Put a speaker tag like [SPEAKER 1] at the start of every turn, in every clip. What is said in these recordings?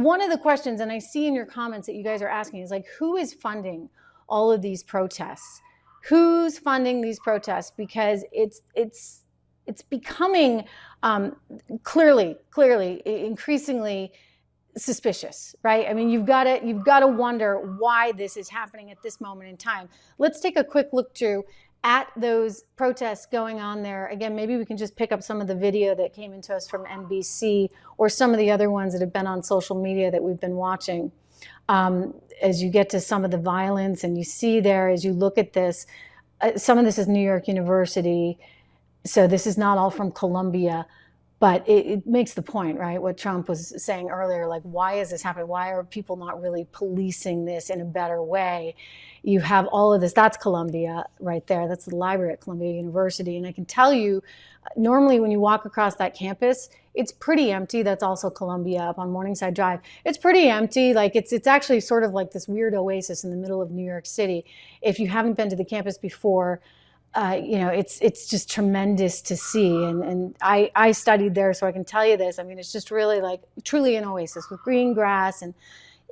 [SPEAKER 1] one of the questions, and I see in your comments that you guys are asking, is like, who is funding all of these protests? Who's funding these protests? Because it's becoming clearly, increasingly suspicious, right? I mean, you've got to wonder why this is happening at this moment in time. Let's take a quick look through at those protests going on there. Again, maybe we can just pick up some of the video that came into us from NBC or some of the other ones that have been on social media that we've been watching. As you get to some of the violence, and you see there, as you look at this, some of this is New York University, so this is not all from Columbia, but it makes the point, right? What Trump was saying earlier, like, why is this happening? Why are people not really policing this in a better way? You have all of this. That's Columbia right there. That's the library at Columbia University. And I can tell you, normally when you walk across that campus, it's pretty empty. That's also Columbia up on Morningside Drive. It's pretty empty. Like it's actually sort of like this weird oasis in the middle of New York City. If you haven't been to the campus before, it's just tremendous to see. And I studied there, so I can tell you this. I mean, it's just really like truly an oasis with green grass, and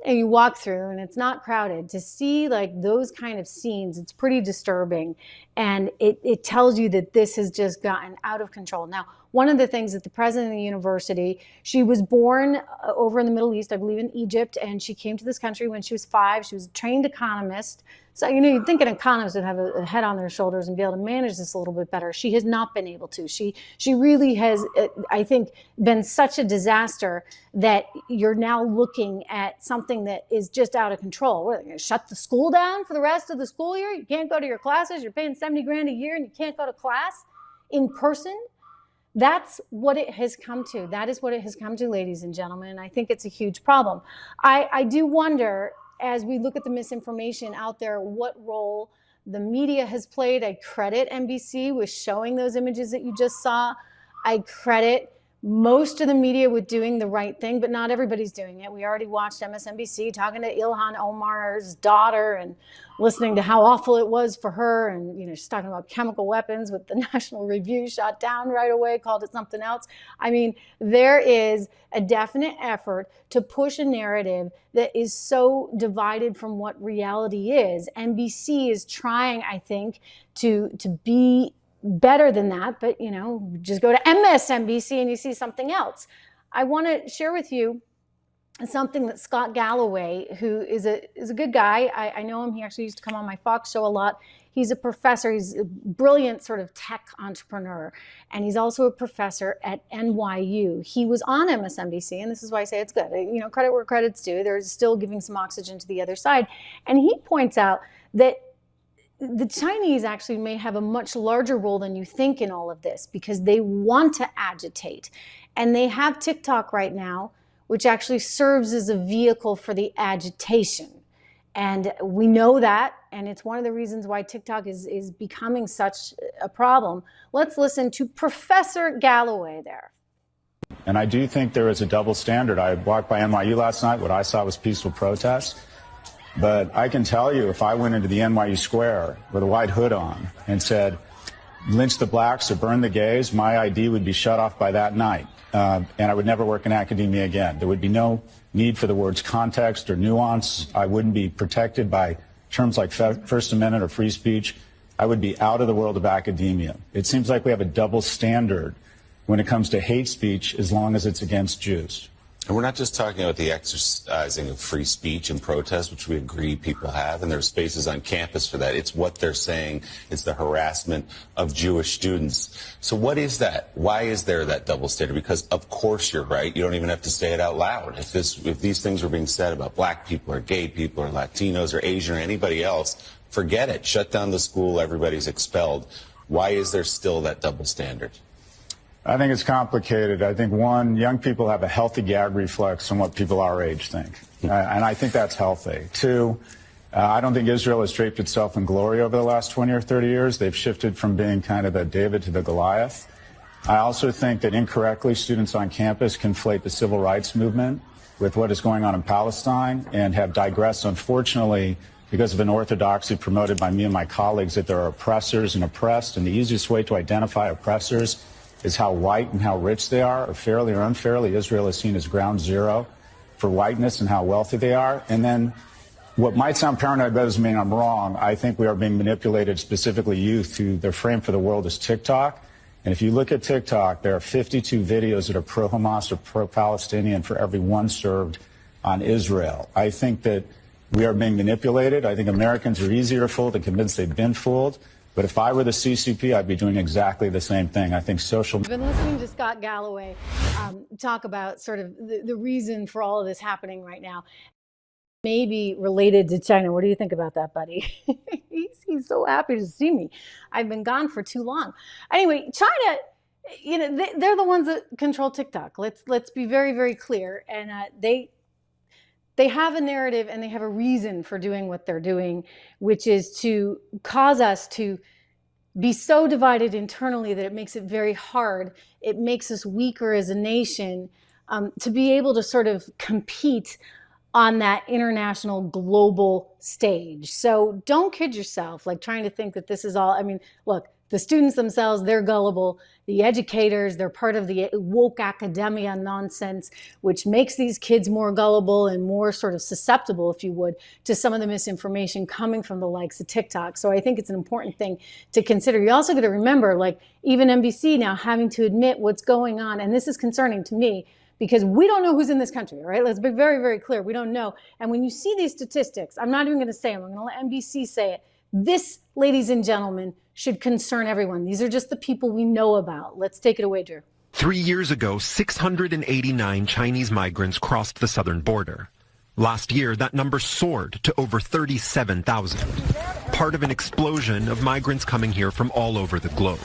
[SPEAKER 1] you walk through and it's not crowded. To see like those kind of scenes, it's pretty disturbing. And it tells you that this has just gotten out of control. Now, one of the things that the president of the university, she was born over in the Middle East, I believe in Egypt, and she came to this country when she was 5. She was a trained economist. So, you'd think an economist would have a head on their shoulders and be able to manage this a little bit better. She has not been able to. She really has, I think, been such a disaster that you're now looking at something that is just out of control. What, are they going to shut the school down for the rest of the school year? You can't go to your classes. You're paying $70 grand a year and you can't go to class in person? That's what it has come to. That is what it has come to, ladies and gentlemen. And I think it's a huge problem. I do wonder, as we look at the misinformation out there, what role the media has played. I credit NBC with showing those images that you just saw. I credit most of the media with doing the right thing, but not everybody's doing it. We already watched MSNBC talking to Ilhan Omar's daughter and listening to how awful it was for her. And, she's talking about chemical weapons, with the National Review shot down right away, called it something else. I mean, there is a definite effort to push a narrative that is so divided from what reality is. NBC is trying, I think, to be better than that, but just go to MSNBC and you see something else. I want to share with you something that Scott Galloway, who is a good guy, I know him. He actually used to come on my Fox show a lot. He's a professor. He's a brilliant sort of tech entrepreneur, and he's also a professor at NYU. He was on MSNBC, and this is why I say it's good. Credit where credit's due. They're still giving some oxygen to the other side, and he points out that the Chinese actually may have a much larger role than you think in all of this, because they want to agitate. And they have TikTok right now, which actually serves as a vehicle for the agitation. And we know that, and it's one of the reasons why TikTok is becoming such a problem. Let's listen to Professor Galloway there.
[SPEAKER 2] And I do think there is a double standard. I walked by NYU last night. What I saw was peaceful protests. But I can tell you, if I went into the NYU square with a white hood on and said, lynch the blacks or burn the gays, my ID would be shut off by that night. And I would never work in academia again. There would be no need for the words context or nuance. I wouldn't be protected by terms like First Amendment or free speech. I would be out of the world of academia. It seems like we have a double standard when it comes to hate speech, as long as it's against Jews.
[SPEAKER 3] And we're not just talking about the exercising of free speech and protest, which we agree people have, and there are spaces on campus for that. It's what they're saying. It's the harassment of Jewish students. So what is that? Why is there that double standard? Because, of course, you're right. You don't even have to say it out loud. If these things were being said about black people or gay people or Latinos or Asian or anybody else, forget it. Shut down the school. Everybody's expelled. Why is there still that double standard?
[SPEAKER 2] I think it's complicated. I think, one, young people have a healthy gag reflex on what people our age think. And I think that's healthy. Two, I don't think Israel has draped itself in glory over the last 20 or 30 years. They've shifted from being kind of the David to the Goliath. I also think that incorrectly students on campus conflate the civil rights movement with what is going on in Palestine and have digressed, unfortunately, because of an orthodoxy promoted by me and my colleagues that there are oppressors and oppressed. And the easiest way to identify oppressors is how white and how rich they are, or fairly or unfairly. Israel is seen as ground zero. for whiteness and how wealthy they are. And then what might sound paranoid doesn't mean I'm wrong. I think we are being manipulated, specifically youth, who their frame for the world is TikTok. And if you look at TikTok, there are 52 videos that are pro-Hamas or pro-Palestinian for every one served on Israel. I think that we are being manipulated. I think Americans are easier fooled and convinced they've been fooled. But if I were the CCP, I'd be doing exactly the same thing. I think social...
[SPEAKER 1] I've been listening to Scott Galloway talk about sort of the reason for all of this happening right now. Maybe related to China. What do you think about that, buddy? he's so happy to see me. I've been gone for too long. Anyway, China, you know, they're the ones that control TikTok. Let's be very, very clear. And they have a narrative and they have a reason for doing what they're doing, which is to cause us to be so divided internally that it makes it very hard. It makes us weaker as a nation to be able to sort of compete on that international global stage. So don't kid yourself, like trying to think that this is all, I mean, look, the students themselves, they're gullible. The educators, they're part of the woke academia nonsense, which makes these kids more gullible and more sort of susceptible, if you would, to some of the misinformation coming from the likes of TikTok. So I think it's an important thing to consider. You also got to remember, like, even NBC now having to admit what's going on, and this is concerning to me, because we don't know who's in this country, all right? Let's be very, very clear. We don't know. And when you see these statistics, I'm not even going to say them. I'm going to let NBC say it. This, ladies and gentlemen, should concern everyone. These are just the people we know about. Let's take it away, Drew.
[SPEAKER 4] 3 years ago, 689 Chinese migrants crossed the southern border. Last year, that number soared to over 37,000. Part of an explosion of migrants coming here from all over the globe.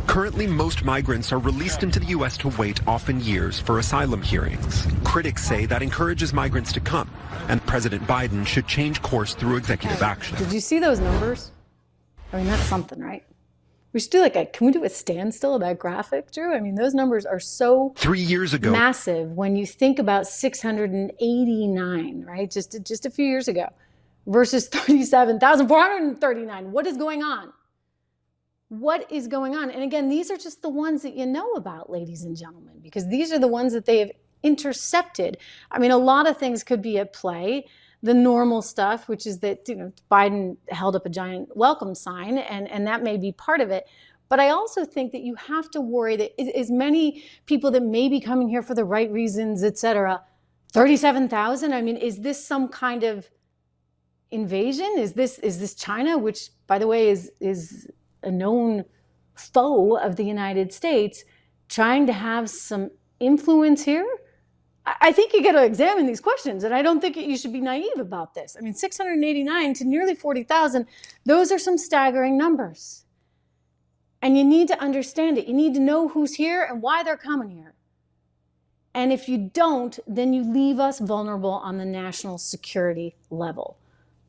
[SPEAKER 4] Currently, most migrants are released into the U.S. to wait often years for asylum hearings. Critics say that encourages migrants to come, and President Biden should change course through executive action.
[SPEAKER 1] Did you see those numbers? I mean, that's something, right? We should do can we do a standstill of that graphic, Drew? I mean, those numbers are so
[SPEAKER 4] 3 years ago
[SPEAKER 1] massive when you think about 689, right? Just a few years ago versus 37,439. What is going on? What is going on? And again, these are just the ones that you know about, ladies and gentlemen, because these are the ones that they have intercepted. I mean, a lot of things could be at play. The normal stuff, which is that, you know, Biden held up a giant welcome sign, and that may be part of it. But I also think that you have to worry that as many people that may be coming here for the right reasons, et cetera, 37,000, I mean, is this some kind of invasion? Is this China, which, by the way, is a known foe of the United States, trying to have some influence here? I think you got to examine these questions, and I don't think you should be naive about this. I mean, 689 to nearly 40,000, those are some staggering numbers. And you need to understand it. You need to know who's here and why they're coming here. And if you don't, then you leave us vulnerable on the national security level.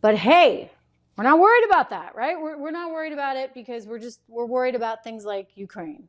[SPEAKER 1] But hey, we're not worried about that, right? We're not worried about it because we're worried about things like Ukraine.